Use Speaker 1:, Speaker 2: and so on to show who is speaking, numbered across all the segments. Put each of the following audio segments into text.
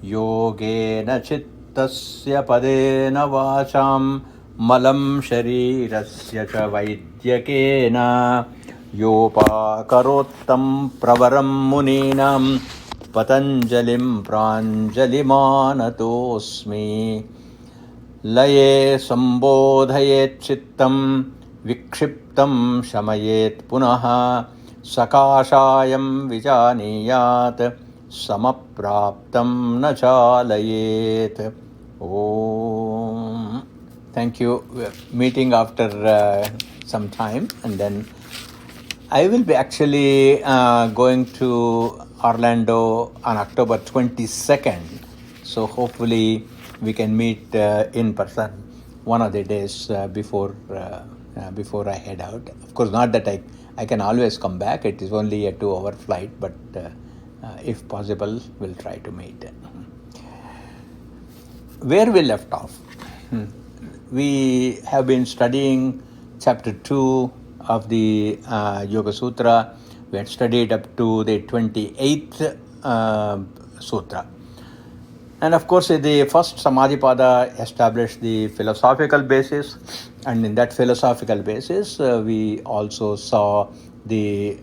Speaker 1: Yogena chittasya padena vacham malam sharirasya cha vaidyakena yopakarottam pravaram muninam patanjalim pranjalimanatosmi लये संबोधयेत् चित्तं विक्षिप्तं शमयेत् पुनः सकाशायं विजानीयात् समप्राप्तं न चालयेत्. Om. Thank you. We're meeting after some time, and then I will be actually going to Orlando on October 22nd. So hopefully we can meet in person one of the days before I head out. Of course, not that I can always come back. It is only a 2-hour flight, but if possible, we'll try to meet. Where we left off, we have been studying chapter 2 of the Yoga Sutra. We had studied up to the 28th Sutra. And of course, the first Samadhi Paada established the philosophical basis, and in that philosophical basis, we also saw the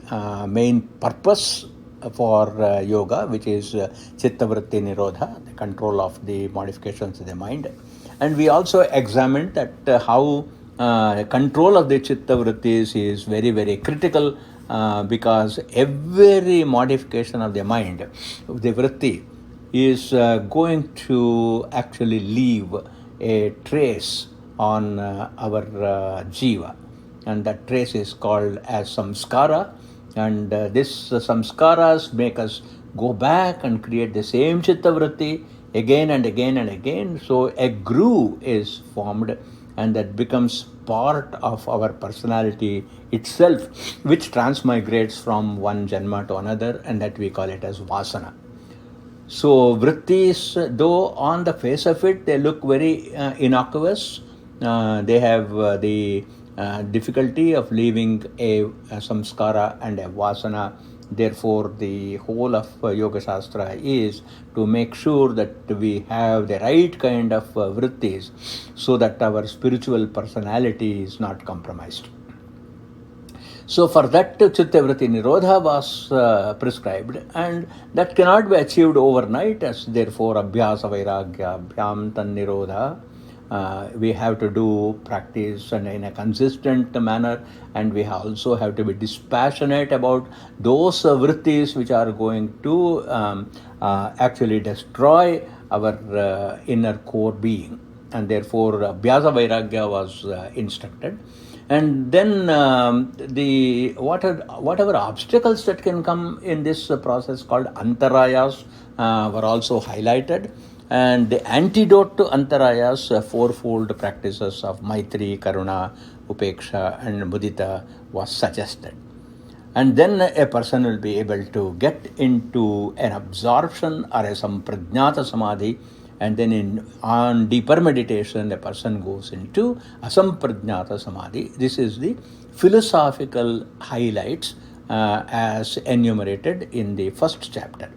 Speaker 1: main purpose for yoga, which is Chitta Vritti Nirodha, the control of the modifications of the mind. And we also examined that how control of the Chitta Vrittis is very, very critical because every modification of the mind, the Vritti, is going to actually leave a trace on our jiva, and that trace is called as samskara, and this samskaras make us go back and create the same chitta vritti again and again and again. So a groove is formed, and that becomes part of our personality itself, which transmigrates from one janma to another, and that we call it as vasana. So vrittis, though on the face of it they look very innocuous, they have the difficulty of leaving a samskara and a vasana. Therefore, the whole of Yoga Shastra is to make sure that we have the right kind of vrittis so that our spiritual personality is not compromised. So for that, Chitta Vritti Nirodha was prescribed, and that cannot be achieved overnight, as therefore Abhyasa Vairagya Abhyam Tan Nirodha. We have to do practice and in a consistent manner, and we also have to be dispassionate about those vrittis which are going to actually destroy our inner core being, and therefore Abhyasa Vairagya was instructed. And then whatever obstacles that can come in this process called antarayas were also highlighted. And the antidote to antarayas, fourfold practices of Maitri, Karuna, Upeksha and Mudita was suggested. And then a person will be able to get into an absorption or a samprajnata samadhi, and then on deeper meditation, a person goes into asamprajnata samadhi. This is the philosophical highlights as enumerated in the first chapter.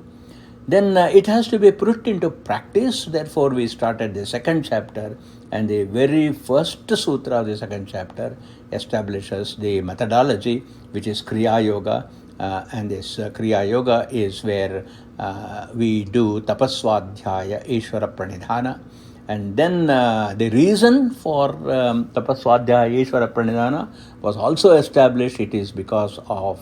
Speaker 1: Then it has to be put into practice. Therefore, we started the second chapter, and the very first sutra of the second chapter establishes the methodology, which is Kriya Yoga. And this Kriya Yoga is where we do tapaswadhyaya, Ishvara Pranidhana. And then the reason for tapaswadhyaya, Ishvara Pranidhana was also established. It is because of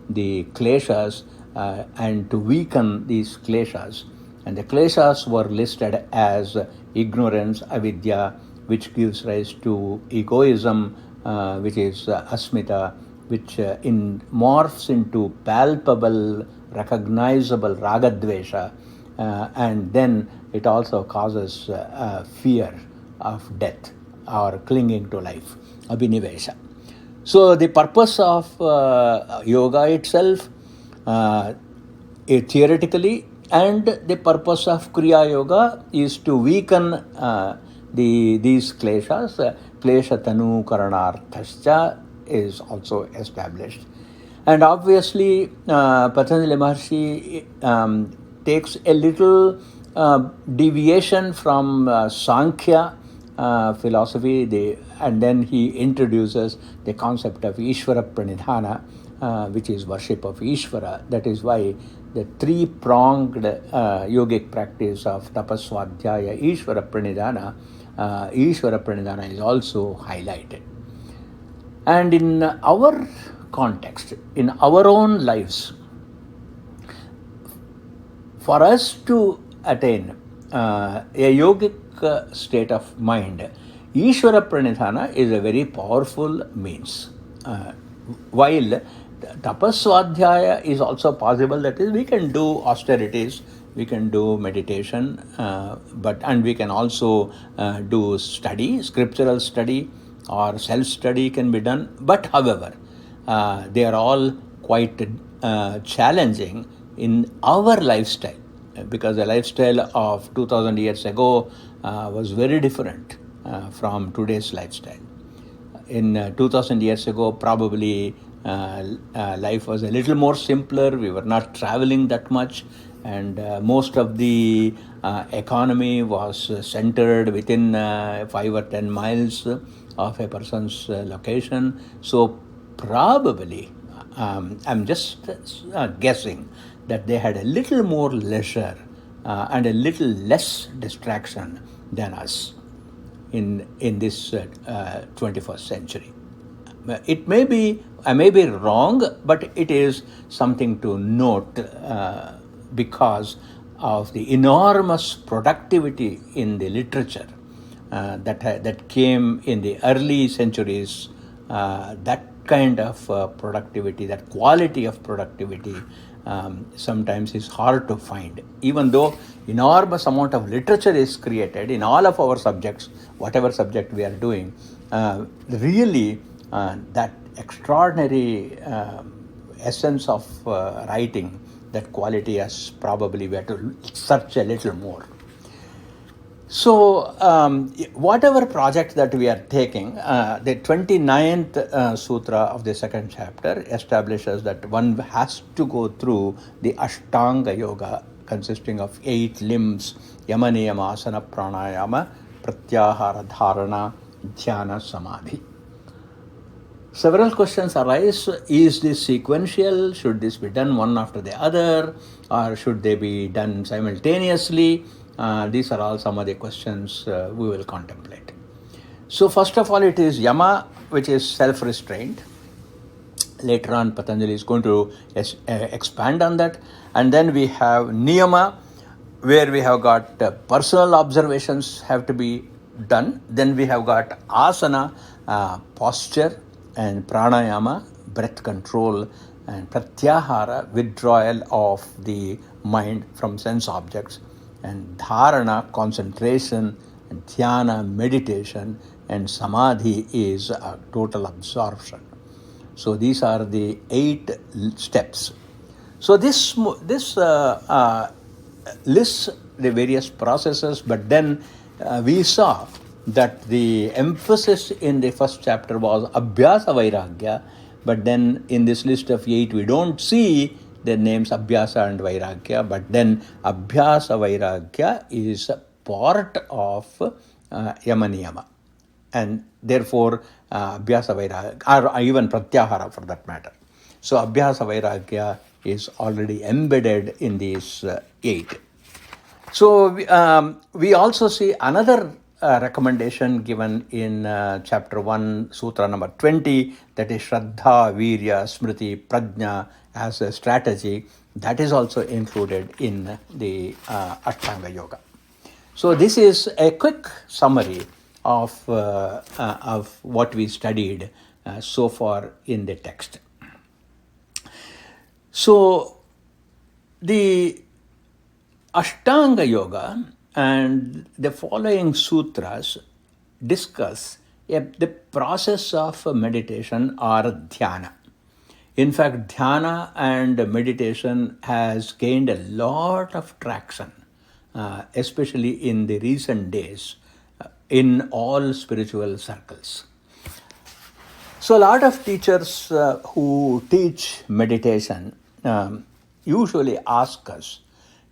Speaker 1: the kleshas and to weaken these kleshas. And the kleshas were listed as ignorance, avidya, which gives rise to egoism, which is asmita, which morphs into palpable, recognizable ragadvesha, and then it also causes fear of death or clinging to life, abhinivesha. So the purpose of yoga itself, theoretically, and the purpose of Kriya Yoga is to weaken these kleshas. Klesha tanu karanarthascha is also established. And obviously, Patanjali Maharshi takes a little deviation from Sankhya philosophy, and then he introduces the concept of Ishvara Pranidhana, which is worship of Ishvara. That is why the three-pronged yogic practice of tapaswadhyaya, Ishvara Pranidhana is also highlighted. And in our context, in our own lives, for us to attain a yogic state of mind, Ishvara Pranidhana is a very powerful means. While tapaswadhyaya is also possible, that is, we can do austerities, we can do meditation, and we can also do study, scriptural study, or self-study can be done. But however, they are all quite challenging in our lifestyle, because the lifestyle of 2000 years ago was very different from today's lifestyle. In 2000 years ago, probably life was a little more simpler. We were not traveling that much, and most of the economy was centered within 5 or 10 miles of a person's location. So probably, I'm just guessing, that they had a little more leisure and a little less distraction than us in this 21st century. It may be, I may be wrong, but it is something to note because of the enormous productivity in the literature that came in the early centuries. That kind of productivity, that quality of productivity, sometimes is hard to find. Even though enormous amount of literature is created in all of our subjects, whatever subject we are doing, really that extraordinary essence of writing, that quality, has probably we have to search a little more. So whatever project that we are taking, the 29th sutra of the second chapter establishes that one has to go through the Ashtanga Yoga, consisting of 8 limbs: Yama, Niyama, Asana, Pranayama, Pratyahara, Dharana, Dhyana, Samadhi. Several questions arise. Is this sequential? Should this be done one after the other? Or should they be done simultaneously? These are all some of the questions we will contemplate. So first of all, it is Yama, which is self-restraint. Later on, Patanjali is going to expand on that. And then we have Niyama, where we have got personal observations have to be done. Then we have got Asana, posture, and Pranayama, breath control, and Pratyahara, withdrawal of the mind from sense objects, and Dharana, concentration, and Dhyana, meditation, and Samadhi is total absorption. So these are the 8 steps. So this lists the various processes, but then we saw that the emphasis in the first chapter was Abhyasa Vairagya, but then in this list of 8 we don't see the names Abhyasa and Vairagya, but then Abhyasa Vairagya is part of Yama Niyama, and therefore Abhyasa Vairagya, or even Pratyahara for that matter. So Abhyasa Vairagya is already embedded in these 8. So we also see another recommendation given in chapter 1, sutra number 20, that is Shraddha, Virya, Smriti, Prajna as a strategy. That is also included in the Ashtanga Yoga. So this is a quick summary of what we studied so far in the text. So the Ashtanga Yoga and the following sutras discuss the process of meditation or dhyana. In fact, dhyana and meditation has gained a lot of traction, especially in the recent days, in all spiritual circles. So a lot of teachers who teach meditation usually ask us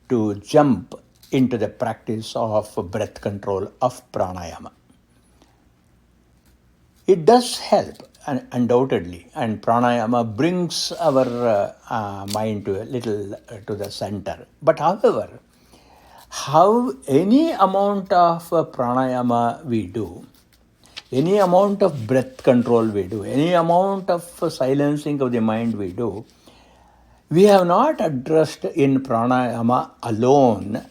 Speaker 1: to jump into the practice of breath control of pranayama. It does help, undoubtedly, and pranayama brings our mind to a little to the center. But however, how any amount of pranayama we do, any amount of breath control we do, any amount of silencing of the mind we do, we have not addressed in pranayama alone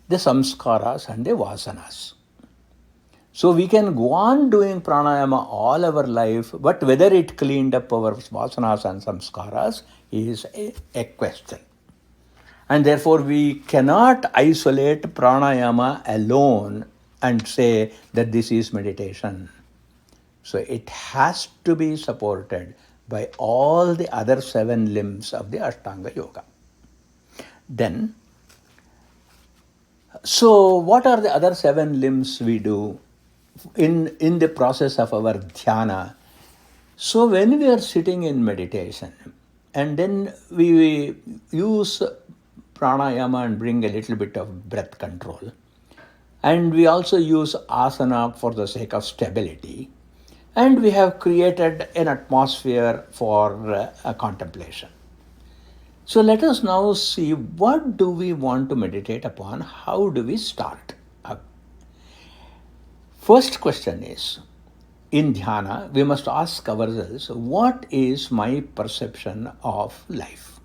Speaker 1: the samskaras and the vasanas. So we can go on doing pranayama all our life, but whether it cleaned up our vasanas and samskaras is a question. And therefore we cannot isolate pranayama alone and say that this is meditation. So it has to be supported by all the other 7 limbs of the Ashtanga Yoga. Then, so what are the other 7 limbs we do in the process of our dhyana? So when we are sitting in meditation and then we use pranayama and bring a little bit of breath control, and we also use asana for the sake of stability, and we have created an atmosphere for contemplation. So let us now see, what do we want to meditate upon? How do we start? First question is, in dhyana, we must ask ourselves, what is my perception of life?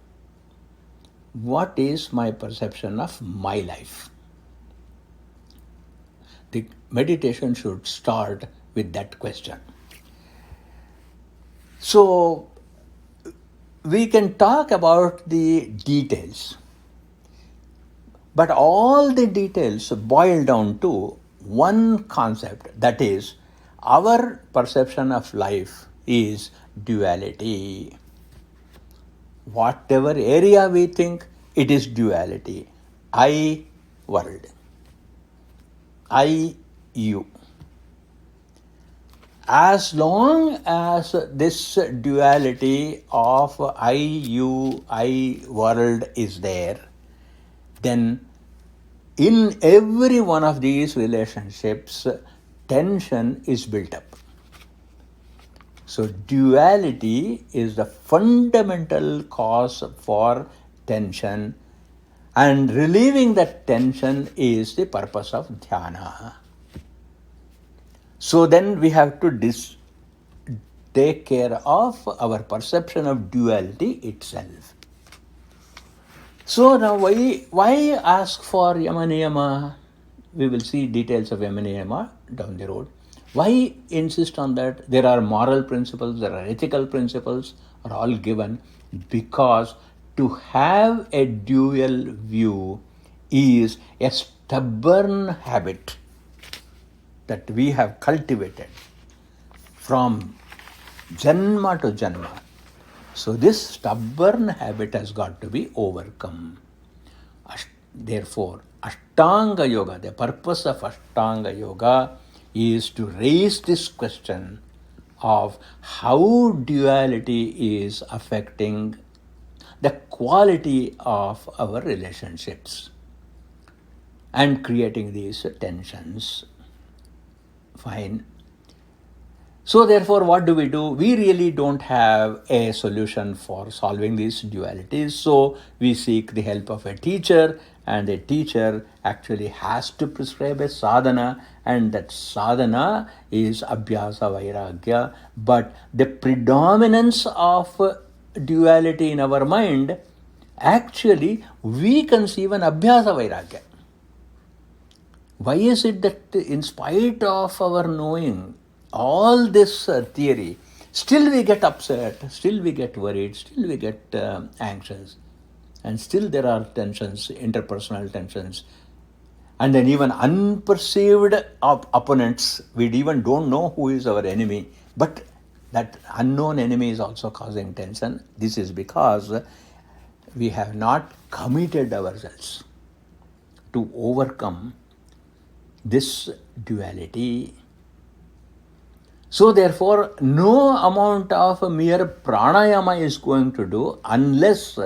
Speaker 1: What is my perception of my life? The meditation should start with that question. So we can talk about the details, but all the details boil down to one concept, that is, our perception of life is duality. Whatever area we think, it is duality. I, world. I, you. As long as this duality of I, you, I, world is there, then in every one of these relationships, tension is built up. So duality is the fundamental cause for tension, and relieving that tension is the purpose of dhyana. So then we have to take care of our perception of duality itself. So now why ask for yama niyama? We will see details of yama niyama down the road. Why insist on that? There are moral principles, there are ethical principles, are all given, because to have a dual view is a stubborn habit that we have cultivated from janma to janma. So this stubborn habit has got to be overcome. Therefore, Ashtanga Yoga, the purpose of Ashtanga Yoga is to raise this question of how duality is affecting the quality of our relationships and creating these tensions. Fine. So therefore, what do? We really don't have a solution for solving these dualities. So we seek the help of a teacher, and a teacher actually has to prescribe a sadhana, and that sadhana is abhyasa vairagya. But the predominance of duality in our mind, actually we conceive an abhyasa vairagya. Why is it that in spite of our knowing all this theory, still we get upset, still we get worried, still we get anxious, and still there are tensions, interpersonal tensions, and then even unperceived opponents. We even don't know who is our enemy, but that unknown enemy is also causing tension. This is because we have not committed ourselves to overcome this duality. So therefore, no amount of mere pranayama is going to do unless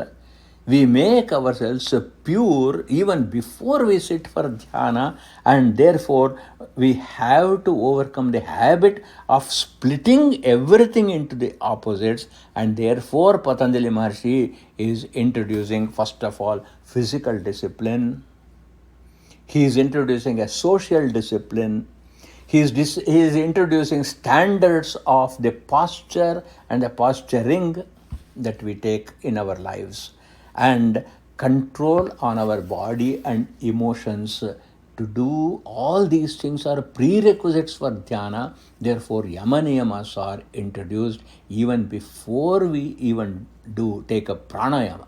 Speaker 1: We make ourselves pure even before we sit for dhyana, and therefore we have to overcome the habit of splitting everything into the opposites, and therefore Patanjali Maharshi is introducing first of all physical discipline. He is introducing a social discipline. He is introducing standards of the posture and the posturing that we take in our lives, and control on our body and emotions. To do all these things are prerequisites for dhyana. Therefore, yama niyamas are introduced even before we even take a pranayama.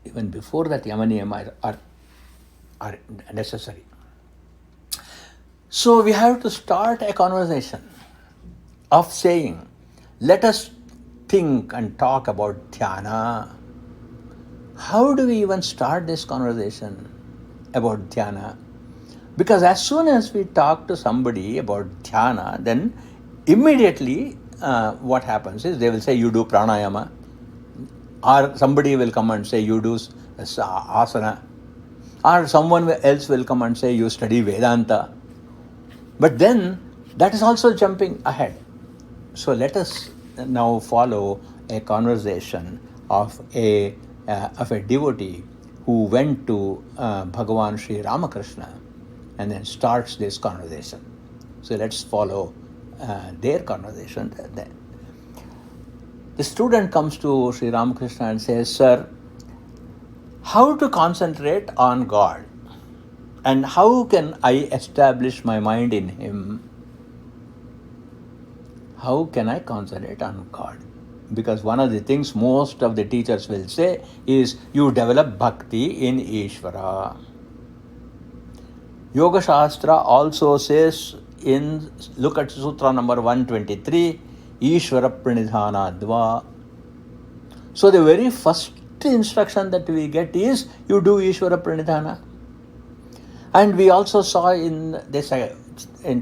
Speaker 1: Even before that, yama niyamas are necessary. So we have to start a conversation of saying, let us think and talk about dhyana. How do we even start this conversation about dhyana? Because as soon as we talk to somebody about dhyana, then immediately what happens is they will say, you do pranayama, or somebody will come and say, you do asana, or someone else will come and say, you study Vedanta. But then that is also jumping ahead. So let us now follow a conversation of a devotee who went to Bhagavan Sri Ramakrishna and then starts this conversation. So let's follow their conversation. The student comes to Sri Ramakrishna and says, Sir, how to concentrate on God? And how can I establish my mind in Him? How can I concentrate on God? Because one of the things most of the teachers will say is, you develop bhakti in Ishvara. Yoga Shastra also says, look at Sutra number 123, Ishvara Pranidhana Dva. So the very first instruction that we get is, you do Ishvara Pranidhana. And we also saw in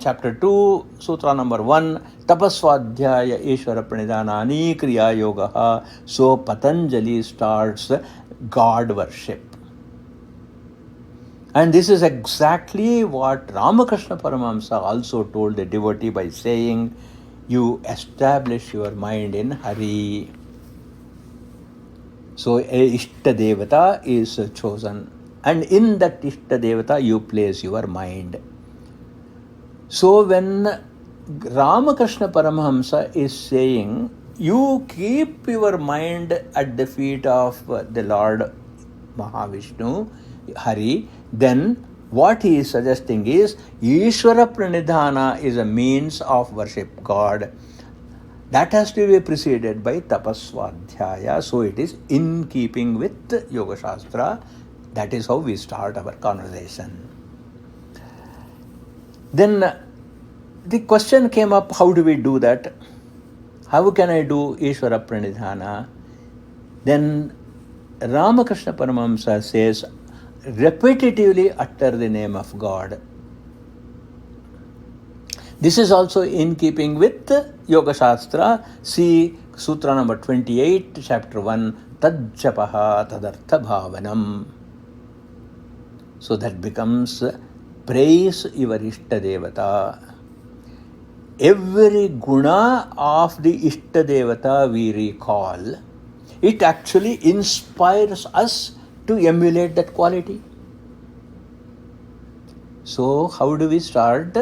Speaker 1: chapter 2, Sutra number 1, Tapaswadhyaya Ishvara Pranidhanani Kriya Yoga. So Patanjali starts God worship. And this is exactly what Ramakrishna Paramahamsa also told the devotee by saying, you establish your mind in Hari. So a Ishta Devata is chosen. And in that Ishta Devata, you place your mind. So when Ramakrishna Paramahamsa is saying, you keep your mind at the feet of the Lord Mahavishnu, Hari, then what he is suggesting is, Ishvara Pranidhana is a means of worship God. That has to be preceded by Tapaswadhyaya. So it is in keeping with Yoga Shastra. That is how we start our conversation. Then the question came up, how do we do that? How can I do Ishvara Pranidhana? Then Ramakrishna Paramahamsa says, repetitively utter the name of God. This is also in keeping with Yoga Shastra. See Sutra number 28, chapter 1, Tajjapaha Tadartha Bhavanam. So that becomes praise your Ishta Devata. Every guna of the Ishta Devata we recall, it actually inspires us to emulate that quality. So how do we start?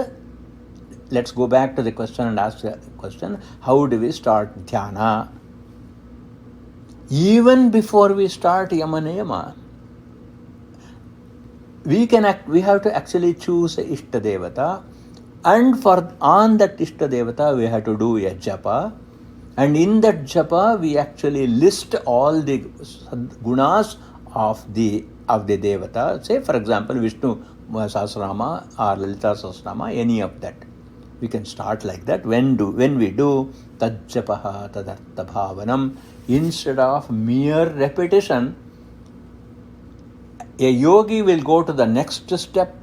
Speaker 1: Let's go back to the question and ask the question, how do we start dhyana? Even before we start yama niyama, we have to actually choose a Ishta Devata, and on that Ishta Devata we have to do a japa, and in that japa we actually list all the gunas of the Devata. Say for example Vishnu Sahasranama or Lalita Sahasranama, any of that. We can start like that. When we do Tajjapaha Tadartha Bhavanam, instead of mere repetition, a yogi will go to the next step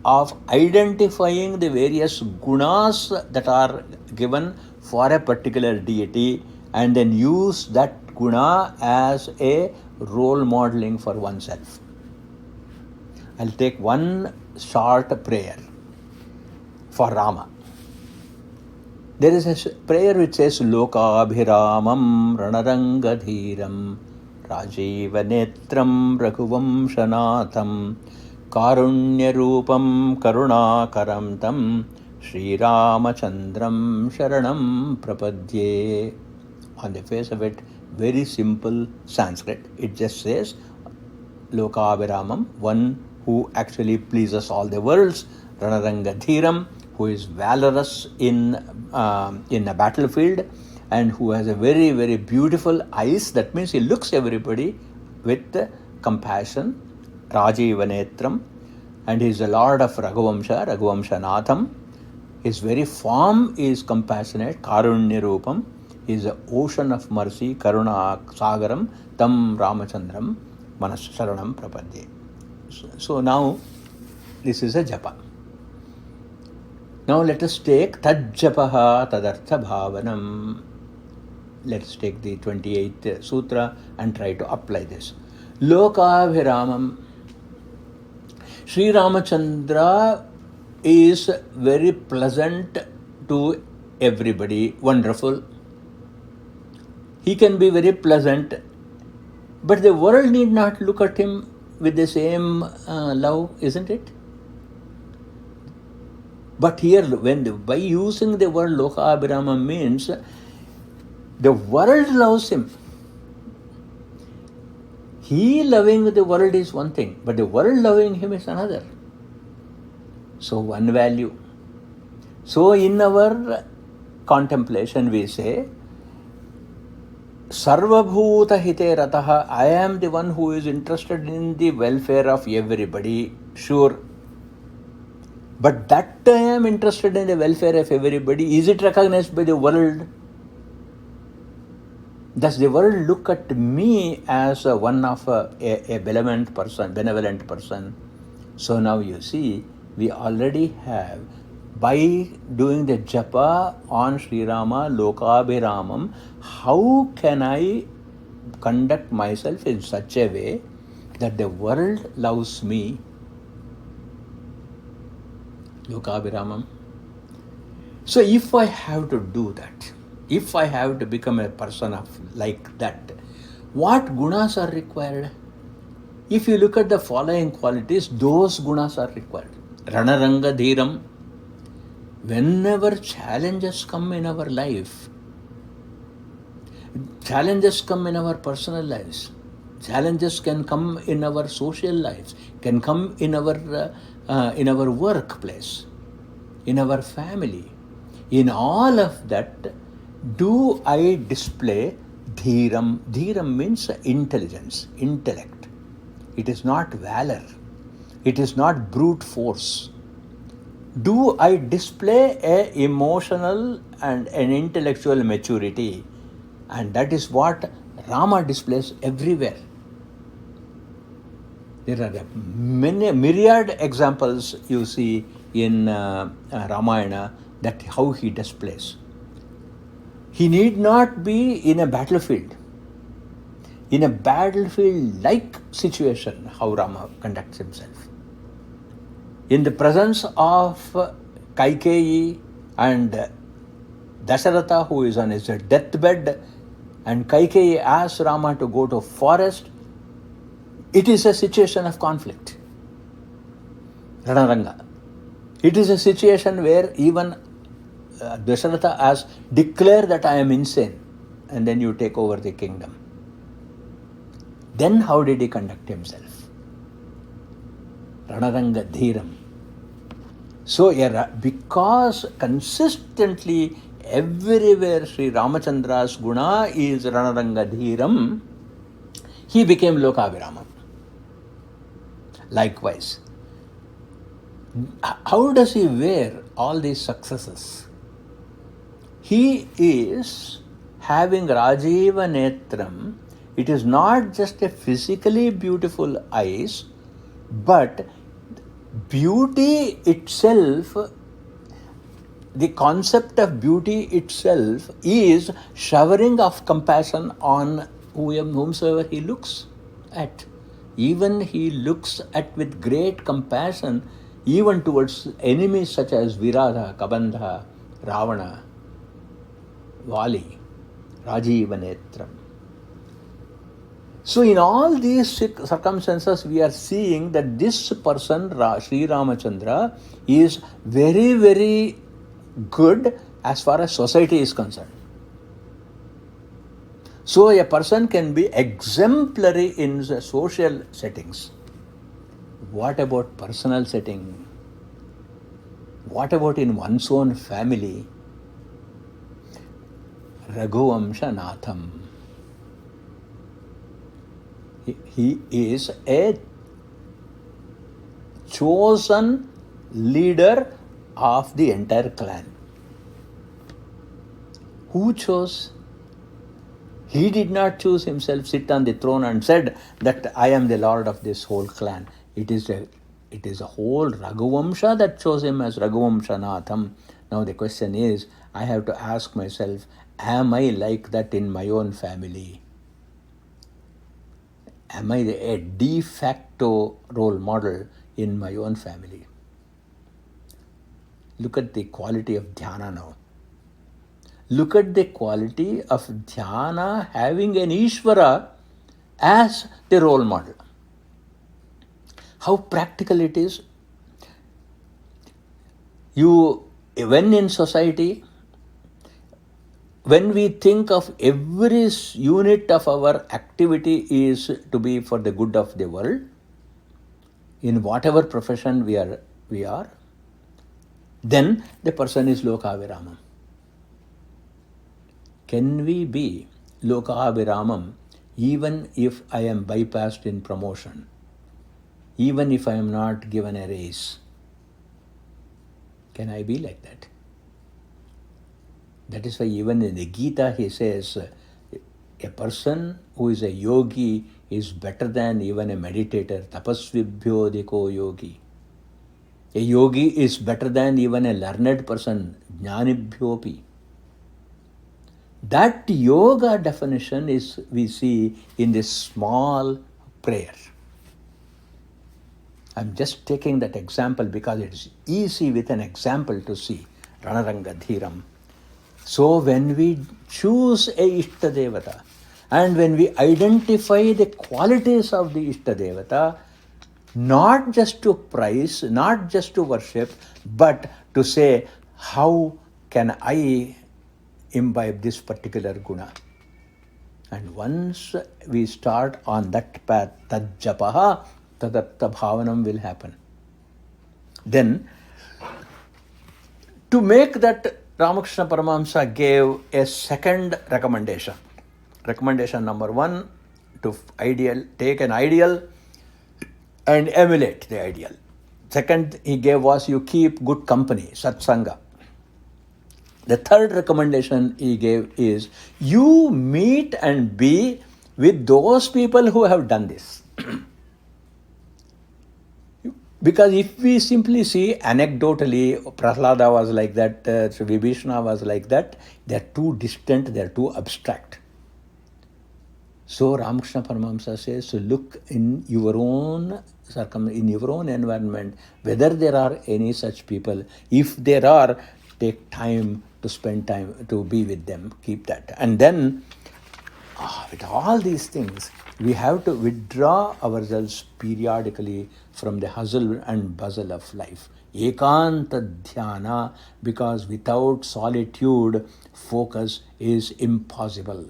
Speaker 1: of identifying the various gunas that are given for a particular deity, and then use that that guna as a role modeling for oneself. I'll take one short prayer for Rama. There is a prayer which says, Lokabhiramam Ranarangadhiram Rajiva Netram Raghuvamshanatham Karunyarupam Karunakaram Tam Sri Ramachandram Sharanam Prapadye. On the face of it, very simple Sanskrit. It just says, Lokabhiramam, one who actually pleases all the worlds, Ranarangadhiram, who is valorous in a battlefield and who has a very, very beautiful eyes. That means he looks everybody with compassion. Rajiva Netram, and he is the Lord of Raghuvamshanatham. His very form is compassionate. Karunyarupam, he is the ocean of mercy. Karuna Sagaram, Tam Ramachandram Manasharanam Prapadye. So now this is a japa. Now let us take Tajjapaha Tadartha Bhavanam. Let's take the 28th sutra and try to apply this. Lokabhiramam. Sri Ramachandra is very pleasant to everybody, wonderful. He can be very pleasant, but the world need not look at him with the same love, isn't it? But here, by using the word Lokabhiramam means the world loves him. He loving the world is one thing, but the world loving him is another. So one value. So in our contemplation we say, Sarvabhuta hite rataha, I am the one who is interested in the welfare of everybody, sure. But that I am interested in the welfare of everybody, is it recognized by the world? Does the world look at me as one of a benevolent person? So now you see, we already have, by doing the japa on Sri Rama, Lokabhiramam, how can I conduct myself in such a way that the world loves me? Lokabhiramam. So if I have to do that, if I have to become a person of like that, what gunas are required? If you look at the following qualities, those gunas are required. Ranaranga Dhiram. Whenever challenges come in our life, challenges come in our personal lives, challenges can come in our social lives, can come in our workplace, in our family. In all of that, do I display dhiram? Dhiram means intelligence, intellect. It is not valor. It is not brute force. Do I display a emotional and an intellectual maturity? And that is what Rama displays everywhere. There are many myriad examples you see in Ramayana that how he displays. He need not be in a battlefield. In a battlefield-like situation, how Rama conducts himself. In the presence of Kaikeyi and Dasharatha, who is on his deathbed, and Kaikeyi asks Rama to go to forest, it is a situation of conflict. Ranaranga. It is a situation where even Dasharatha asks, declare that I am insane, and then you take over the kingdom. Then how did he conduct himself? Ranaranga Dhiram. So because consistently everywhere Sri Ramachandra's guna is Ranaranga Dhiram, he became Lokabhiramam. Likewise, how does he wear all these successes? He is having Rajiva Netram. It is not just a physically beautiful eyes, but beauty itself, the concept of beauty itself is showering of compassion on whomsoever he looks at. Even he looks at with great compassion even towards enemies such as Virata, Kabandha, Ravana, Vali, Rajiva Netram. So in all these circumstances, we are seeing that this person, Sri Ramachandra, is very, very good as far as society is concerned. So a person can be exemplary in the social settings. What about personal setting? What about in one's own family? Raghuvamsha Natham. He is a chosen leader of the entire clan. Who chose? He did not choose himself, sit on the throne and said that I am the lord of this whole clan. It is a whole Raghuvamsha that chose him as Raghuvamsha Natham. Now the question is, I have to ask myself, am I like that in my own family? Am I a de facto role model in my own family? Look at the quality of dhyana now. Look at the quality of dhyana having an Ishvara as the role model. How practical it is. When in society, when we think of every unit of our activity is to be for the good of the world, in whatever profession we are, then the person is Lokaviramam. Can we be Lokaviramam even if I am bypassed in promotion? Even if I am not given a raise? Can I be like that? That is why even in the Gita he says, a person who is a yogi is better than even a meditator. Tapasvibhyo diko yogi. A yogi is better than even a learned person. Jnanibhyopi. That yoga definition is we see in this small prayer. I'm just taking that example because it is easy with an example to see. Ranaranga Dhiram. So when we choose a Ishta Devata and when we identify the qualities of the Ishta Devata, not just to praise, not just to worship, but to say, how can I imbibe this particular guna? And once we start on that path, Tajjapaha, Tadatta Bhavanam will happen. Then, to make that, Ramakrishna Paramahamsa gave a second recommendation. Recommendation number 1, to take an ideal and emulate the ideal. Second he gave was you keep good company, satsanga. The third recommendation he gave is you meet and be with those people who have done this. Because if we simply see anecdotally, Prahlada was like that, Vibhishana was like that, they are too distant, they are too abstract. So Ramakrishna Paramahamsa says, so look in your own environment, whether there are any such people. If there are, take time to spend time to be with them, keep that. And then, with all these things, we have to withdraw ourselves periodically from the hustle and bustle of life. Ekanta dhyana, because without solitude, focus is impossible.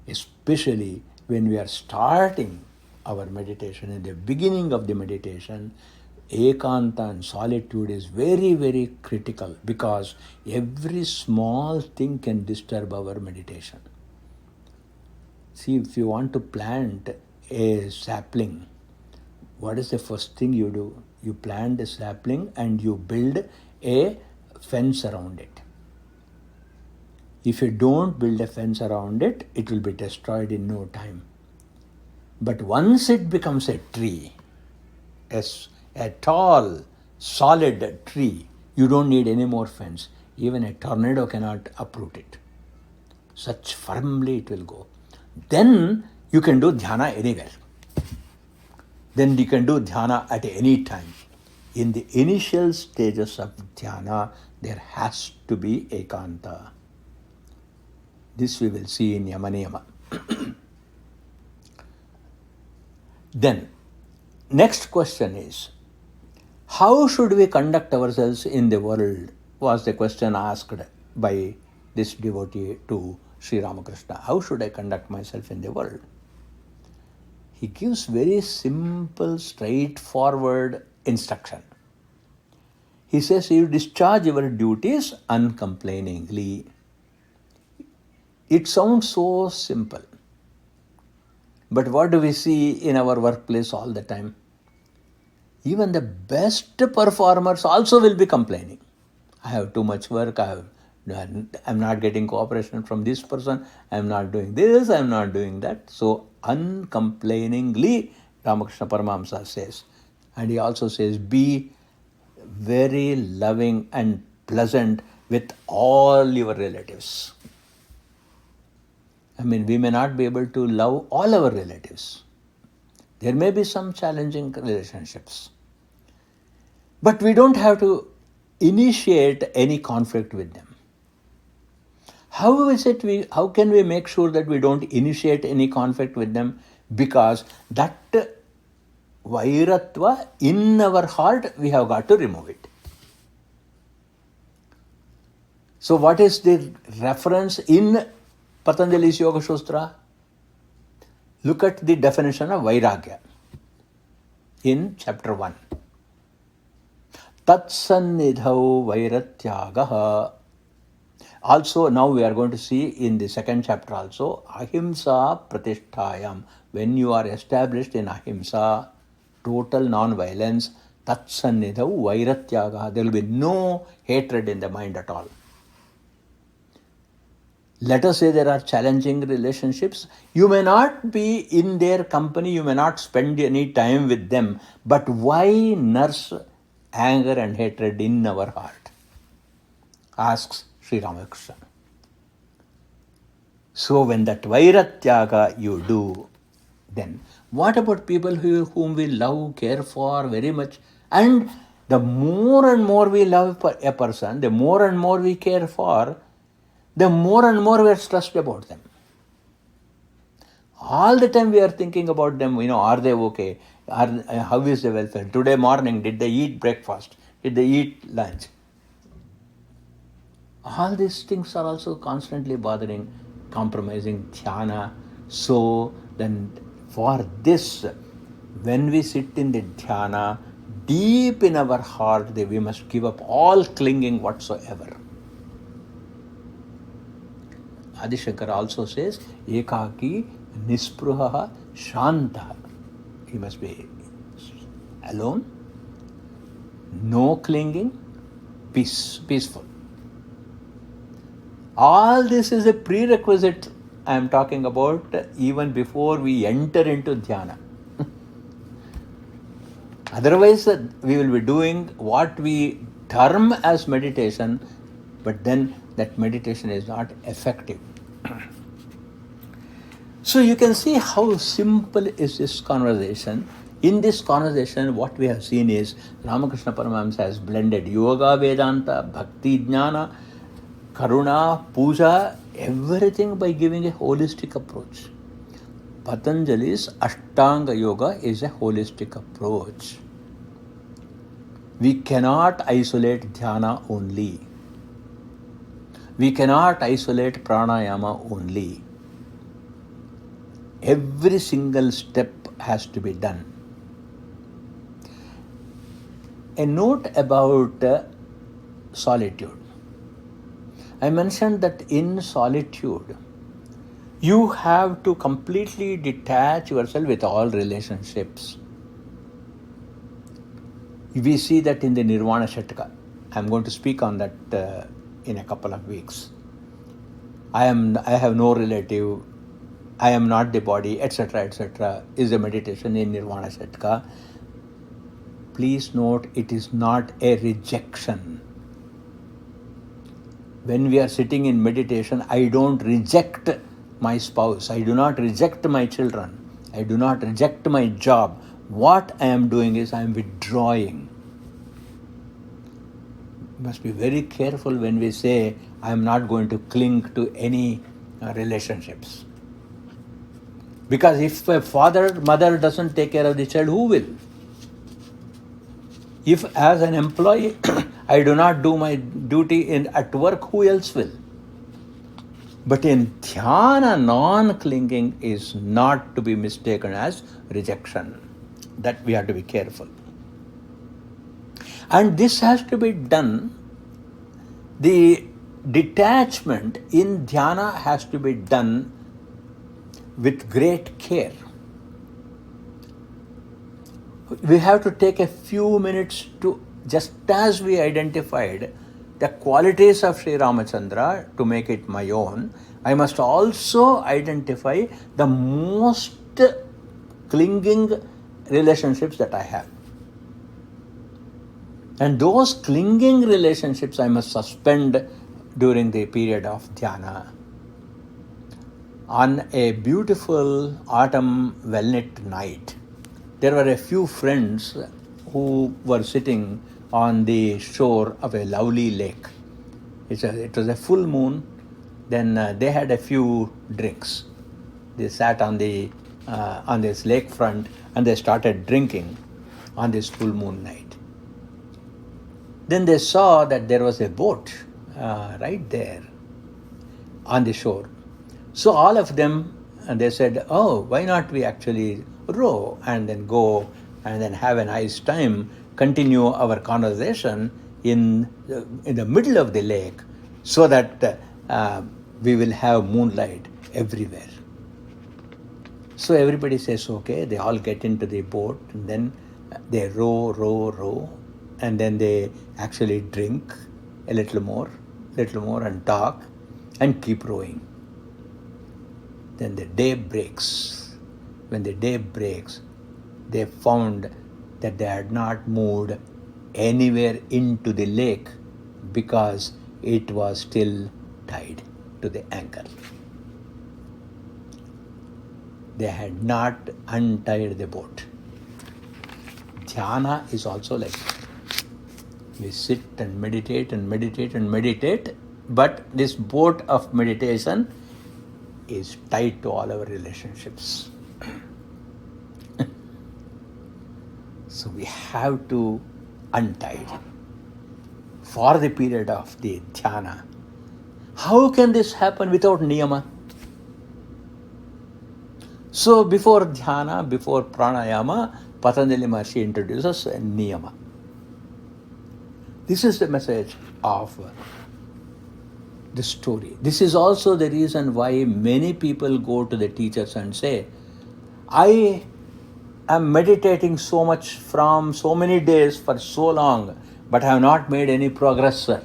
Speaker 1: Especially when we are starting our meditation, in the beginning of the meditation, ekanta and solitude is very, very critical because every small thing can disturb our meditation. See, if you want to plant a sapling, what is the first thing you do? You plant a sapling and you build a fence around it. If you don't build a fence around it, it will be destroyed in no time. But once it becomes a tree, a tall, solid tree, you don't need any more fence. Even a tornado cannot uproot it. such firmly it will go. Then you can do dhyana anywhere. Then you can do dhyana at any time. In the initial stages of dhyana, there has to be ekanta. This we will see in Yamaniyama. Then, next question is, how should we conduct ourselves in the world? Was the question asked by this devotee to Sri Ramakrishna. How should I conduct myself in the world? He gives very simple, straightforward instruction. He says, you discharge your duties uncomplainingly. It sounds so simple. But what do we see in our workplace all the time? Even the best performers also will be complaining. I have too much work, I'm not getting cooperation from this person, I'm not doing this, I'm not doing that. So uncomplainingly, Ramakrishna Paramahamsa says. And he also says, be very loving and pleasant with all your relatives. I mean, we may not be able to love all our relatives. There may be some challenging relationships. But we don't have to initiate any conflict with them. How can we make sure that we don't initiate any conflict with them? Because that vairatva in our heart, we have got to remove it. So what is the reference in Patanjali's Yoga Sutra? Look at the definition of Vairagya in chapter 1. Tatsannidhau Vairatyagaha. Also, now we are going to see in the second chapter also, Ahimsa Pratishtayam. When you are established in Ahimsa, total non-violence, Tatsannidhau Vairatyagaha. There will be no hatred in the mind at all. Let us say there are challenging relationships. You may not be in their company, you may not spend any time with them, but why nurse anger and hatred in our heart? Asks Sri Ramakrishna. So when that Vairatyaga you do, then what about people whom we love, care for very much? And the more and more we love a person, the more and more we care for, the more and more we are stressed about them. All the time we are thinking about them, are they okay? How is their welfare? Today morning, did they eat breakfast? Did they eat lunch? All these things are also constantly bothering, compromising dhyana. So then for this, when we sit in the dhyana, deep in our heart, we must give up all clinging whatsoever. Adi Shankara also says, Ekaki Nispruha Shanta. He must be alone, no clinging, peaceful. All this is a prerequisite I am talking about even before we enter into dhyana. Otherwise, we will be doing what we term as meditation, but then that meditation is not effective. So you can see how simple is this conversation. In this conversation, what we have seen is Ramakrishna Paramahamsa has blended Yoga, Vedanta, Bhakti, Jnana, Karuna, Puja, everything by giving a holistic approach. Patanjali's Ashtanga Yoga is a holistic approach. We cannot isolate dhyana only. We cannot isolate pranayama only. Every single step has to be done. A note about solitude. I mentioned that in solitude, you have to completely detach yourself with all relationships. We see that in the Nirvana Shataka. I'm going to speak on that in a couple of weeks. I have no relative, I am not the body, etc., is a meditation in Nirvana Shataka. Please note, it is not a rejection. when we are sitting in meditation, I don't reject my spouse, I do not reject my children, I do not reject my job. What I am doing is I am withdrawing. We must be very careful when we say, I am not going to cling to any relationships. Because if a mother doesn't take care of the child, who will? If as an employee, I do not do my duty at work, who else will? But in dhyana, non-clinging is not to be mistaken as rejection. That we have to be careful. And this has to be done, the detachment in dhyana has to be done with great care. We have to take a few minutes to, just as we identified the qualities of Sri Ramachandra to make it my own, I must also identify the most clinging relationships that I have. And those clinging relationships I must suspend during the period of dhyana. On a beautiful autumn well-lit night, there were a few friends who were sitting on the shore of a lovely lake. It was a full moon. Then they had a few drinks. They sat on this lakefront and they started drinking on this full moon night. Then they saw that there was a boat right there on the shore. So all of them, they said, oh, why not we actually row and then go and then have a nice time, continue our conversation in the middle of the lake so that we will have moonlight everywhere. So everybody says, okay, they all get into the boat and then they row, and then they actually drink a little more and talk and keep rowing. Then the day breaks. When the day breaks, they found that they had not moved anywhere into the lake because it was still tied to the anchor. They had not untied the boat. Dhyana is also like that. We sit and meditate, but this boat of meditation is tied to all our relationships. So we have to untie it for the period of the dhyana. How can this happen without niyama? So before dhyana, before pranayama, Patanjali Maharshi introduces a niyama. This is the message of the story. This is also the reason why many people go to the teachers and say, I am meditating so much from so many days for so long, but I have not made any progress, sir.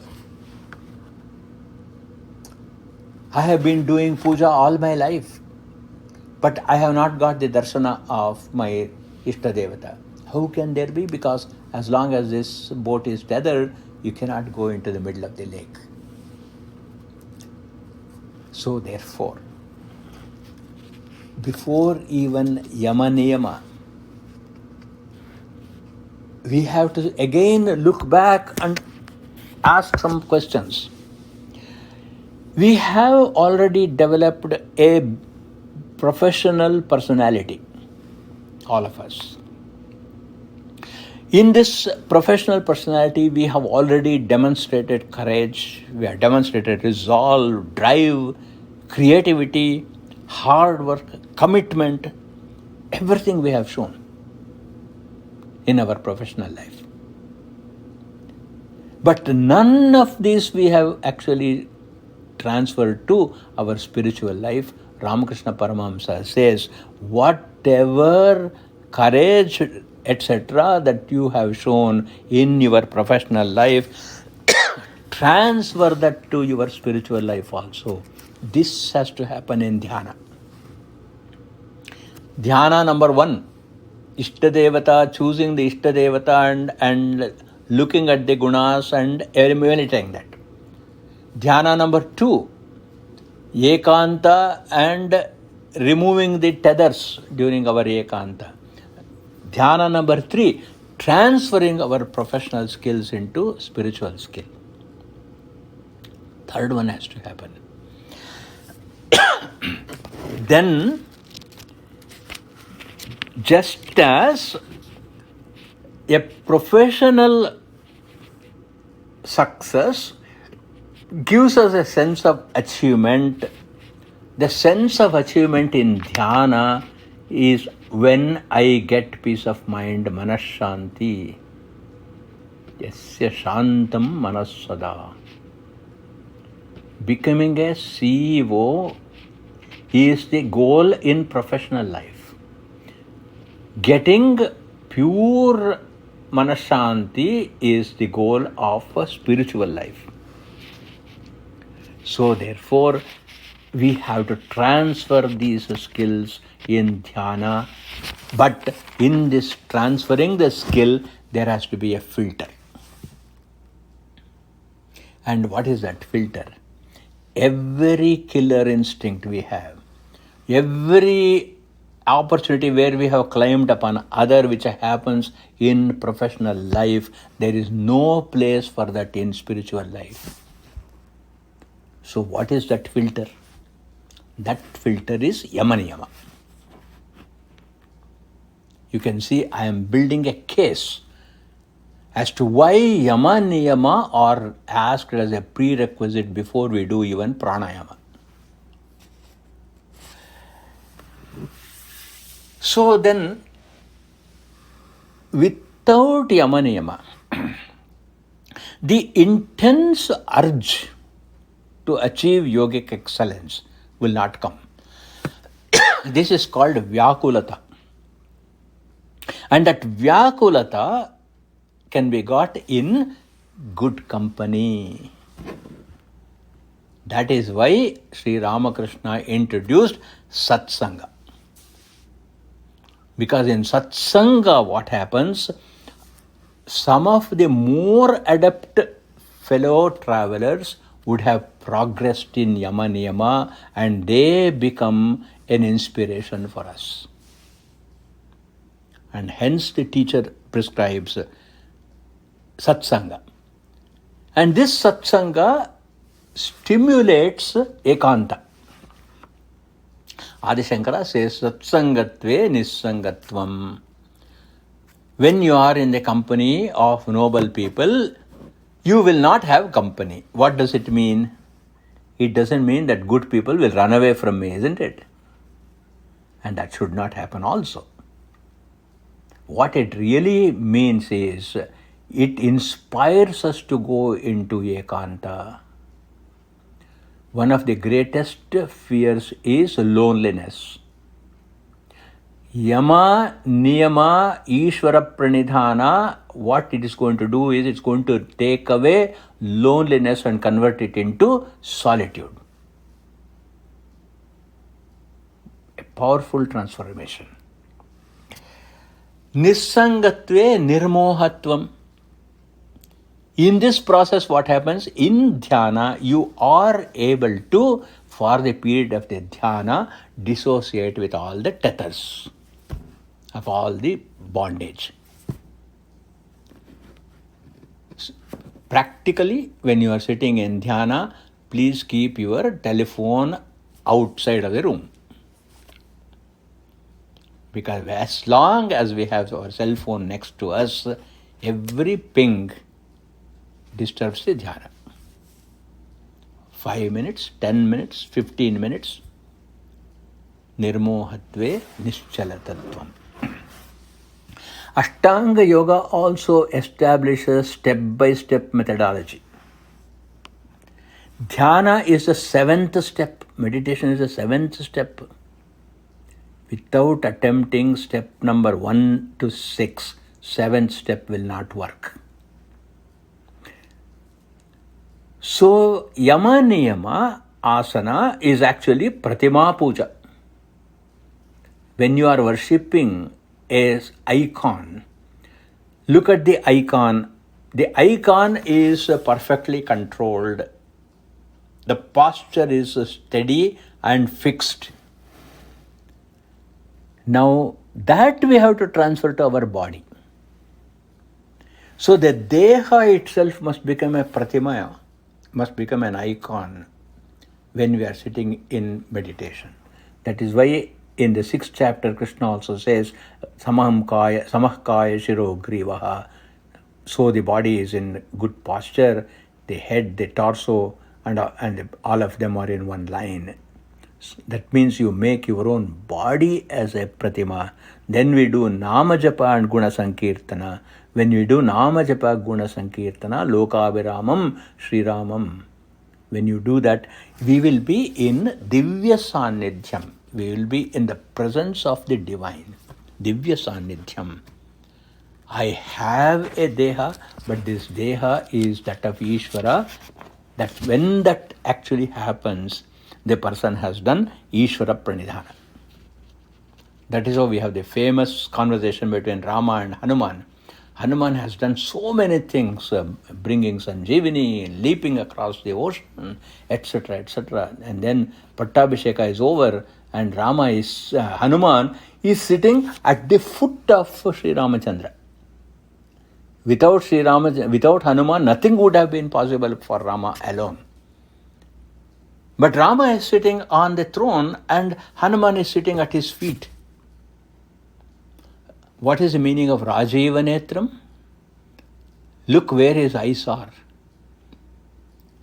Speaker 1: I have been doing puja all my life, but I have not got the darshana of my Ishta Devata. How can there be? Because as long as this boat is tethered, you cannot go into the middle of the lake. So therefore, before even yama niyama, we have to again look back and ask some questions. We have already developed a professional personality, all of us. In this professional personality, we have already demonstrated courage, we have demonstrated resolve, drive, creativity, hard work, commitment, everything we have shown in our professional life. But none of these we have actually transferred to our spiritual life. Ramakrishna Paramahamsa says, whatever courage, etc., that you have shown in your professional life, transfer that to your spiritual life also. This has to happen in dhyana. Dhyana number 1, Ishta Devata, choosing the Ishta Devata and looking at the gunas and emulating that. Dhyana number 2, ekanta and removing the tethers during our ekanta. Dhyana number 3, transferring our professional skills into spiritual skill. Third one has to happen. Then, just as a professional success gives us a sense of achievement, the sense of achievement in dhyana is when I get peace of mind, manashanti. Yasya shantam manassada. Becoming a CEO is the goal in professional life. Getting pure manashanti is the goal of a spiritual life. So therefore, we have to transfer these skills in dhyana. But in this transferring the skill, there has to be a filter. And what is that filter? Every killer instinct we have, every opportunity where we have climbed upon other which happens in professional life, there is no place for that in spiritual life. So what is that filter? That filter is yama niyama. You can see I am building a case as to why yama niyama are asked as a prerequisite before we do even pranayama. So then, without yama niyama, the intense urge to achieve yogic excellence will not come. This is called vyakulata. And that vyakulata can be got in good company. That is why Sri Ramakrishna introduced satsanga. Because in satsanga, what happens? Some of the more adept fellow travelers would have progressed in yama niyama and they become an inspiration for us. And hence the teacher prescribes satsanga. And this satsanga stimulates ekanta. Adi Shankara says, satsangatve nissangatvam. When you are in the company of noble people, you will not have company. What does it mean? It doesn't mean that good people will run away from me, isn't it? And that should not happen also. What it really means is, it inspires us to go into ekanta. One of the greatest fears is loneliness. Yama, niyama, ishvara pranidhana, what it is going to do is it's going to take away loneliness and convert it into solitude. A powerful transformation. Nissangatve nirmohatvam. In this process, what happens? In dhyana, you are able to, for the period of the dhyana, dissociate with all the tethers of all the bondage. Practically, when you are sitting in dhyana, please keep your telephone outside of the room. Because as long as we have our cell phone next to us, every ping disturbs the dhyana. 5 minutes, 10 minutes, 15 minutes. Nirmohatve nischalatattvam. Ashtanga Yoga also establishes step-by-step methodology. Dhyana is the 7th step. Meditation is the 7th step. Without attempting step number 1 to 6, 7th step will not work. So, yama niyama asana is actually pratima puja. When you are worshipping an icon, look at the icon. The icon is perfectly controlled. The posture is steady and fixed. Now, that we have to transfer to our body. So the Deha itself must become a pratimaya, must become an icon when we are sitting in meditation. That is why in the 6th chapter, Krishna also says, samah kaya shiro grivaha. So the body is in good posture, the head, the torso, and all of them are in one line. That means you make your own body as a pratima. Then we do nama japa and guna sankirtana. When we do nama japa, guna sankirtana, lokaviramam, Sri Ramam. When you do that, we will be in divya sannidhyam. We will be in the presence of the divine. Divya sannidhyam. I have a deha, but this deha is that of Ishvara. That when that actually happens, the person has done Ishvara Pranidhana. That is how we have the famous conversation between Rama and Hanuman. Hanuman has done so many things, bringing Sanjeevani, leaping across the ocean, etc., etc. And then Pattabhisheka is over, and Hanuman is sitting at the foot of Sri Ramachandra. Without Hanuman, nothing would have been possible for Rama alone. But Rama is sitting on the throne and Hanuman is sitting at his feet. What is the meaning of Rajiva Netram? Look where his eyes are.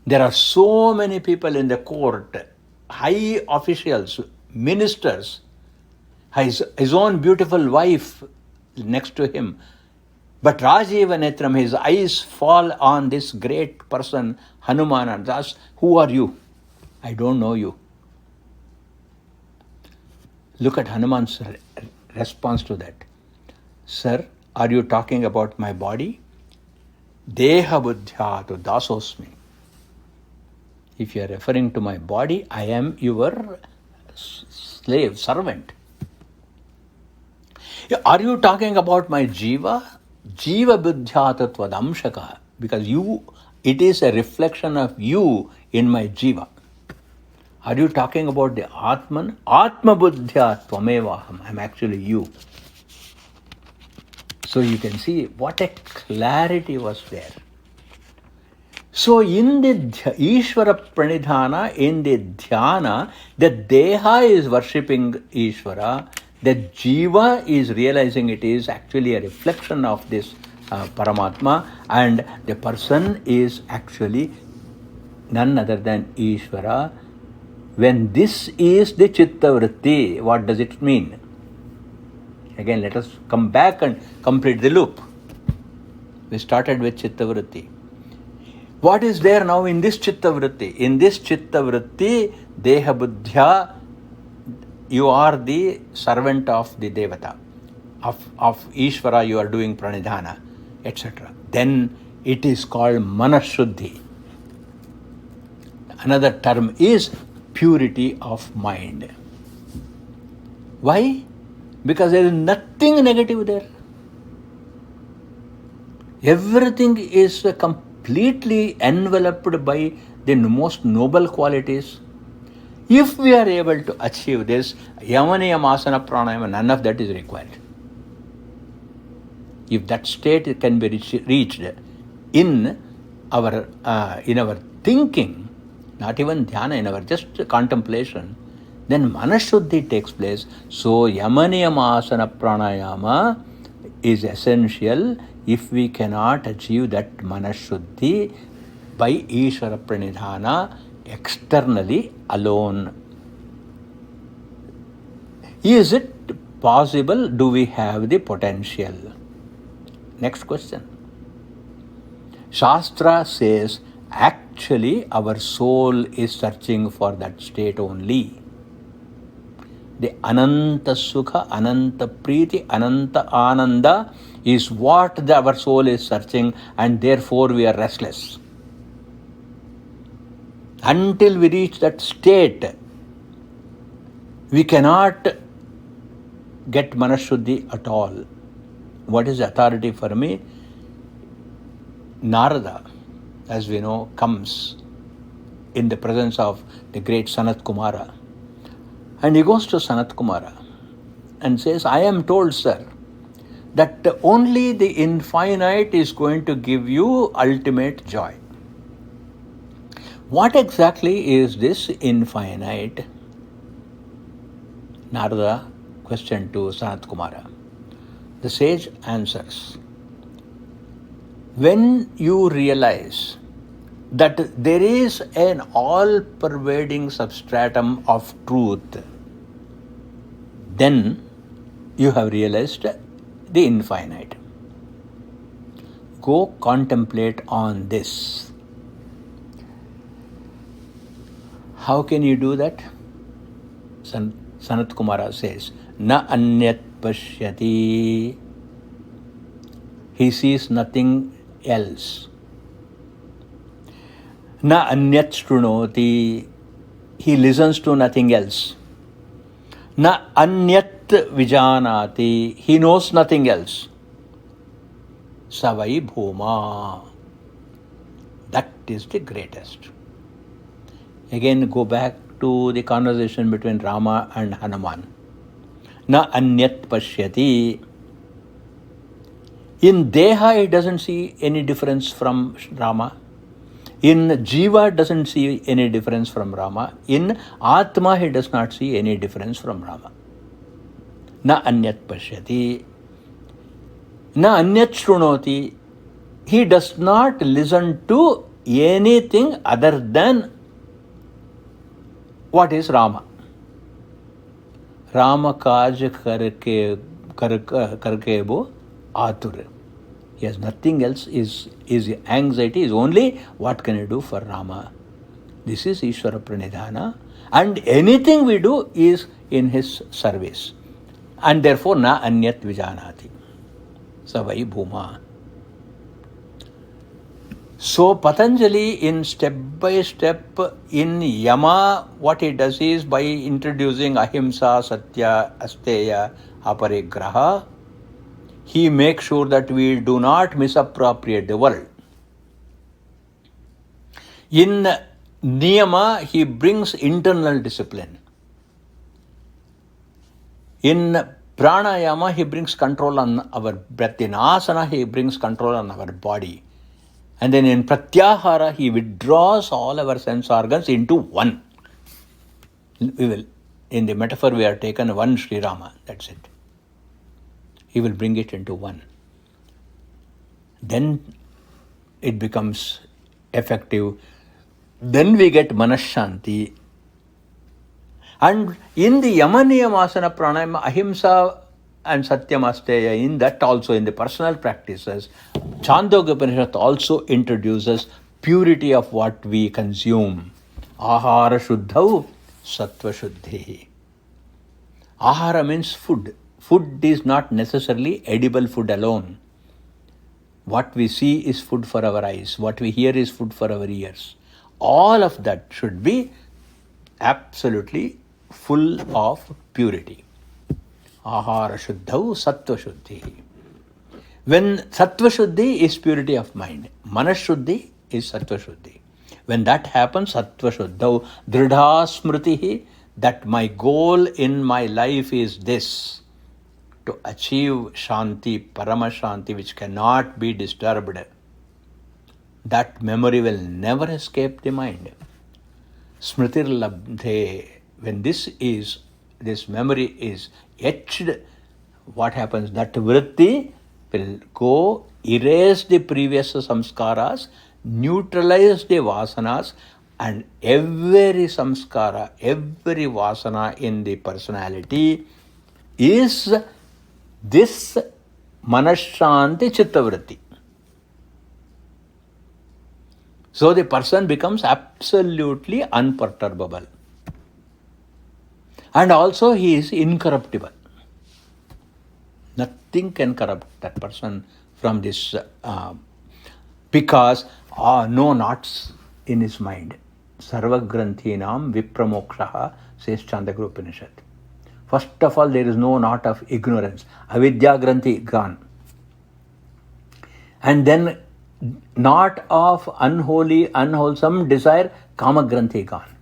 Speaker 1: There are so many people in the court, high officials, ministers, his own beautiful wife next to him. But Rajiva Netram, his eyes fall on this great person, Hanuman, and asks, who are you? I don't know you. Look at Hanuman's response to that. Sir, are you talking about my body? Deha buddhyatu dasosmi. If you are referring to my body, I am your slave, servant. Are you talking about my jiva? Jiva buddhyatu tvadamshaka. Because it is a reflection of you in my jiva. Are you talking about the Atman? Atma buddhya tvamevaham. I am actually you. So you can see what a clarity was there. So in the Ishvara Pranidhana, in the Dhyana, the Deha is worshipping Ishvara, the Jiva is realizing it is actually a reflection of this Paramatma, and the person is actually none other than Ishvara. When this is the Chitta Vritti, what does it mean? Again, let us come back and complete the loop. We started with Chitta Vritti. What is there now in this Chitta Vritti? In this Chitta Vritti, Deha Buddhya, you are the servant of the Devata. Of Ishvara, you are doing Pranidhana, etc. Then it is called Manashuddhi. Another term is purity of mind. Why? Because there is nothing negative there. Everything is completely enveloped by the most noble qualities. If we are able to achieve this, Yamaniyam Asana Pranayama, none of that is required. If that state can be reached in our thinking, not even dhyana, in our just contemplation, then Manashuddhi takes place. So Yamaniyam Asana Pranayama is essential if we cannot achieve that Manashuddhi by Ishvara Pranidhana externally alone. Is it possible? Do we have the potential? Next question. Shastra says actually our soul is searching for that state only. The Ananta Sukha, Ananta Priti, Ananta Ananda is what our soul is searching, and therefore we are restless. Until we reach that state, we cannot get Manashuddhi at all. What is authority for me? Narada, as we know, comes in the presence of the great Sanat Kumara. And he goes to Sanat Kumara and says, I am told, sir, that only the infinite is going to give you ultimate joy. What exactly is this infinite? Narada questioned to Sanat Kumara. The sage answers, when you realize that there is an all-pervading substratum of truth, then you have realized the infinite. Go contemplate on this. How can you do that? Sanat Kumara says, Na anyat pashyati. He sees nothing else. Na anyat shrunoti. He listens to nothing else. Na anyat vijanati. He knows nothing else. Savai bhuma. That is the greatest. Again, go back to the conversation between Rama and Hanuman. Na anyat pashyati. In Deha, he doesn't see any difference from Rama. In Jiva, doesn't see any difference from Rama. In Atma, he does not see any difference from Rama. Na anyat pashyati. Na anyat shrunoti. He does not listen to anything other than what is Rama. Rama kaj karke bo atur. He has nothing else. His anxiety is only what can I do for Rama. This is Ishvara Pranidhana. And anything we do is in his service. And therefore, na anyat vijanati. Savai bhuma. So Patanjali, in step by step, in Yama, what he does is by introducing ahimsa, satya, asteya, aparigraha, he makes sure that we do not misappropriate the world. In Niyama, he brings internal discipline. In Pranayama, he brings control on our breath. In Asana, he brings control on our body. And then in Pratyahara, he withdraws all our sense organs into one. We will, in the metaphor we are taken one Sri Rama, that's it. He will bring it into one. Then it becomes effective. Then we get Manashanti. And in the Yamaniyamasana Pranayama, Ahimsa and Satyam Asteya, in that also, in the personal practices, Chandogya Upanishad also introduces purity of what we consume. Ahara Shuddhau Sattva Shuddhi. Ahara means food. Food is not necessarily edible food alone. What we see is food for our eyes. What we hear is food for our ears. All of that should be absolutely full of purity. Ahara Shuddhau Sattva Shuddhi. When Sattva Shuddhi is purity of mind, Manas Shuddhi is Sattva Shuddhi. When that happens, Sattva Shuddhau Dridha Smritihi, that my goal in my life is this, to achieve Shanti, Parama Shanti, which cannot be disturbed. That memory will never escape the mind. Smritir Labdhe, when this memory is etched, what happens? That vritti will go erase the previous samskaras, neutralize the vasanas, and every samskara, every vasana in the personality is this manashanti chittavritti. So the person becomes absolutely unperturbable. And also he is incorruptible. Nothing can corrupt that person from this, because no knots in his mind. Sarva granthinam vipramokshaha, says Chandogya Upanishad. First of all, there is no knot of ignorance. Avidya granthi gone. And then knot of unholy, unwholesome desire, kama granthi gone.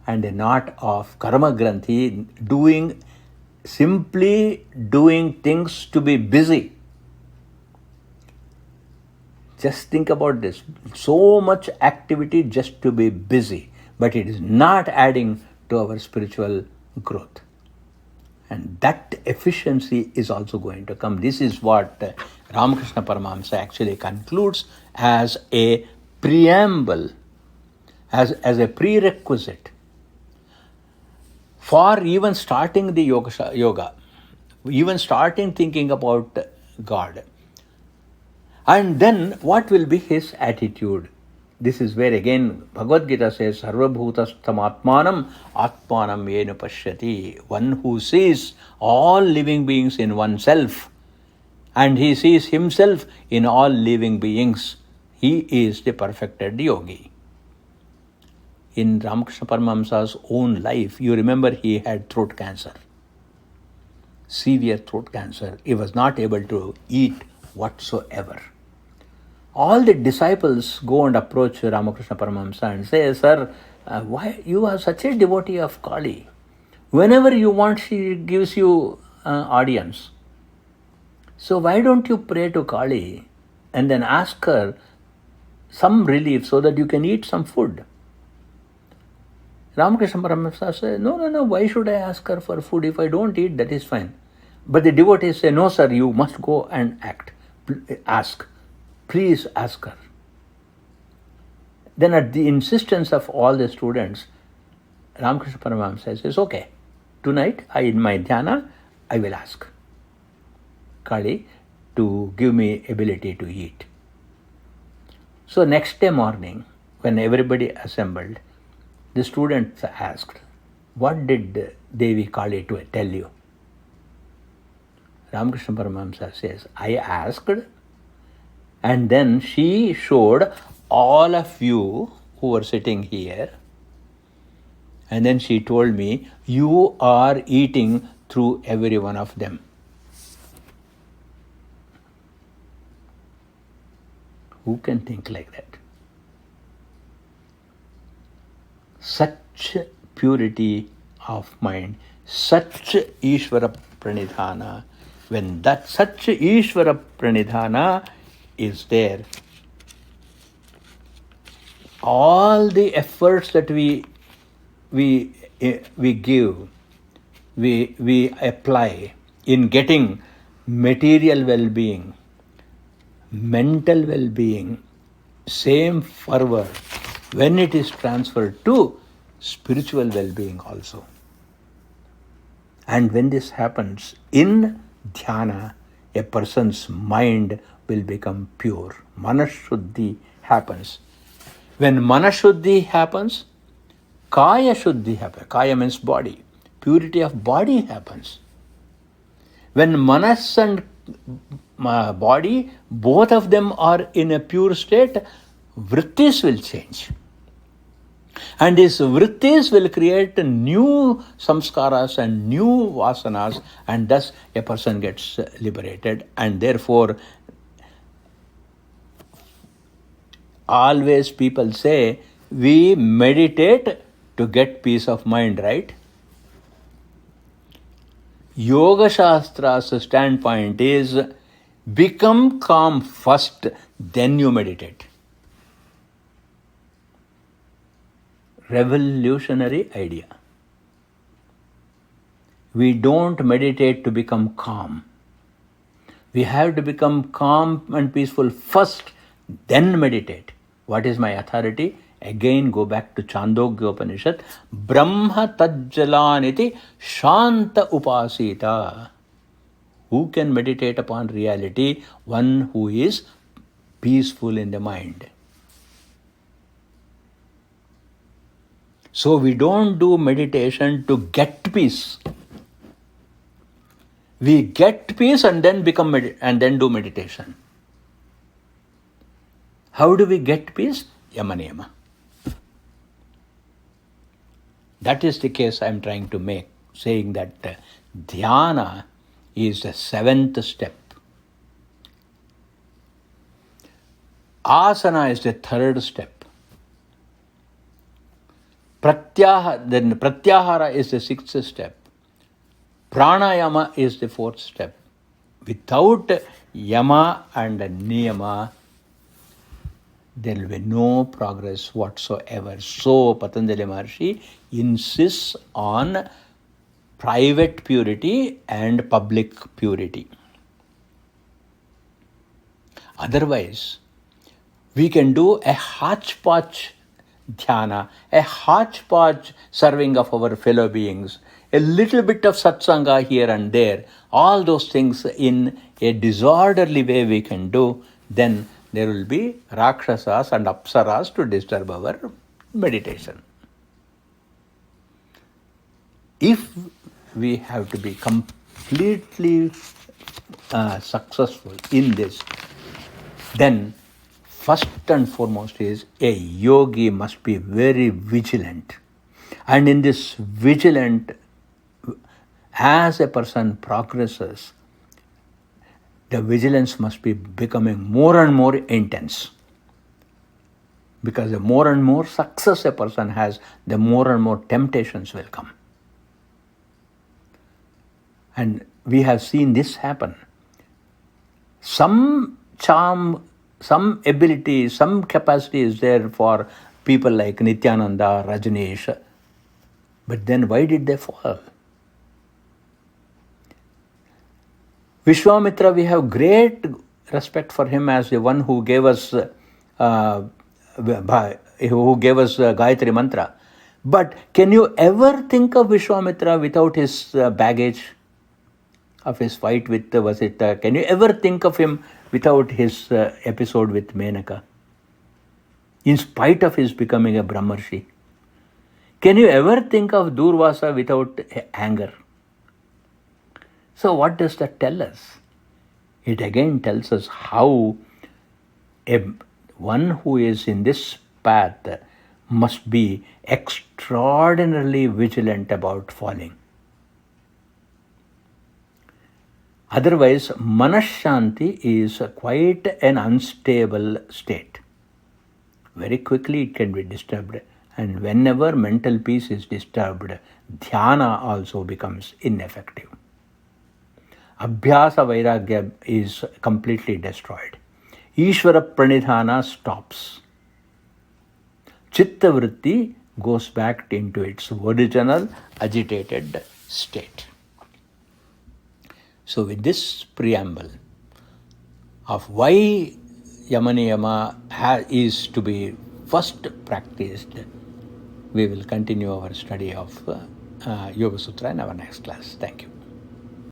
Speaker 1: And a knot of karma granthi, simply doing things to be busy. Just think about this. So much activity just to be busy, but it is not adding to our spiritual growth. And that efficiency is also going to come. This is what Ramakrishna Paramahamsa actually concludes as a preamble, as a prerequisite for even starting the yoga, even starting thinking about God. And then what will be his attitude? This is where again Bhagavad Gita says, Sarvabhutastam Atmanam Atmanam Yena Pashyati. One who sees all living beings in oneself and he sees himself in all living beings, he is the perfected yogi. In Ramakrishna Paramahamsa's own life, you remember he had throat cancer, severe throat cancer. He was not able to eat whatsoever. All the disciples go and approach Ramakrishna Paramahamsa and say, Sir, why you are such a devotee of Kali? Whenever you want, she gives you audience. So why don't you pray to Kali and then ask her some relief so that you can eat some food? Ramakrishna Paramahamsa said, No, why should I ask her for food? If I don't eat, that is fine. But the devotees say, No, sir, you must go and ask. Please ask her. Then at the insistence of all the students, Ramakrishna Paramahamsa says, okay, tonight in my dhyana, I will ask Kali to give me ability to eat. So next day morning, when everybody assembled, the students asked, what did Devi Kali tell you? Ramakrishna Paramahamsa says, I asked, and then she showed all of you who were sitting here, and then she told me, you are eating through every one of them. Who can think like that? Such purity of mind, such Ishvara Pranidhana. When that such Ishvara Pranidhana is there, all the efforts that we give, we apply in getting material well-being, mental well-being, same fervor when it is transferred to spiritual well-being also. And when this happens in dhyana, a person's mind will become pure. Manashuddhi happens. When Manashuddhi happens, Kaya Shuddhi happens. Kaya means body. Purity of body happens. When Manas and body, both of them are in a pure state, vrittis will change. And these vrittis will create new samskaras and new vasanas, and thus a person gets liberated. And therefore, always people say, we meditate to get peace of mind, right? Yoga Shastra's standpoint is, become calm first, then you meditate. Revolutionary idea. We don't meditate to become calm. We have to become calm and peaceful first, then meditate. What is my authority? Again, go back to Chandogya Upanishad. Brahma tajjalaniti shanta upasita. Who can meditate upon reality? One who is peaceful in the mind. So we don't do meditation to get peace. We get peace and then do meditation. How do we get peace? Yamaniyama. That is the case I am trying to make, saying that dhyana is the seventh step. Asana is the third step. Then Pratyahara is the sixth step. Pranayama is the fourth step. Without yama and niyama, there will be no progress whatsoever. So Patanjali Maharshi insists on private purity and public purity. Otherwise, we can do a hodgepodge dhyana, a hodgepodge serving of our fellow beings, a little bit of satsanga here and there, all those things in a disorderly way we can do, then there will be Rakshasas and Apsaras to disturb our meditation. If we have to be completely successful in this, then first and foremost is a yogi must be very vigilant. And in this vigilant, as a person progresses, the vigilance must be becoming more and more intense. Because the more and more success a person has, the more and more temptations will come. And we have seen this happen. Some charm, some ability, some capacity is there for people like Nityananda, Rajneesh. But then why did they fall? Vishwamitra, we have great respect for him as the one who gave us Gayatri Mantra. But can you ever think of Vishwamitra without his baggage of his fight with Vasita? Can you ever think of him without his episode with Menaka? In spite of his becoming a Brahmarshi. Can you ever think of Durvasa without anger? So what does that tell us? It again tells us how one who is in this path must be extraordinarily vigilant about falling. Otherwise, manashanti is quite an unstable state. Very quickly it can be disturbed, and whenever mental peace is disturbed, dhyana also becomes ineffective. Abhyasa vairagya is completely destroyed. Ishvara pranidhana stops. Chitta vritti goes back into its original agitated state. So with this preamble of why Yamaniyama is to be first practiced, we will continue our study of Yoga Sutra in our next class. Thank you.